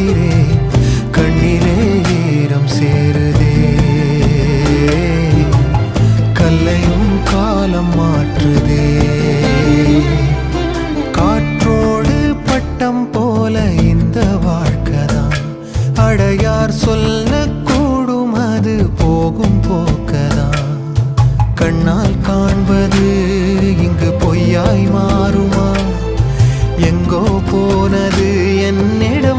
பார்க்கிறேன், கண்ணிலே ஈரம் சேருதே. கல்லையும் காலம் மாற்றுதே. காற்றோடு பட்டம் போல இந்த வாழ்க்கைதான், அடையார் சொல்லக்கூடும் அது போகும் போக்கதான். கண்ணால் காண்பது இங்கு பொய்யாய் மாறுமா? எங்கோ போனது என்னிடம்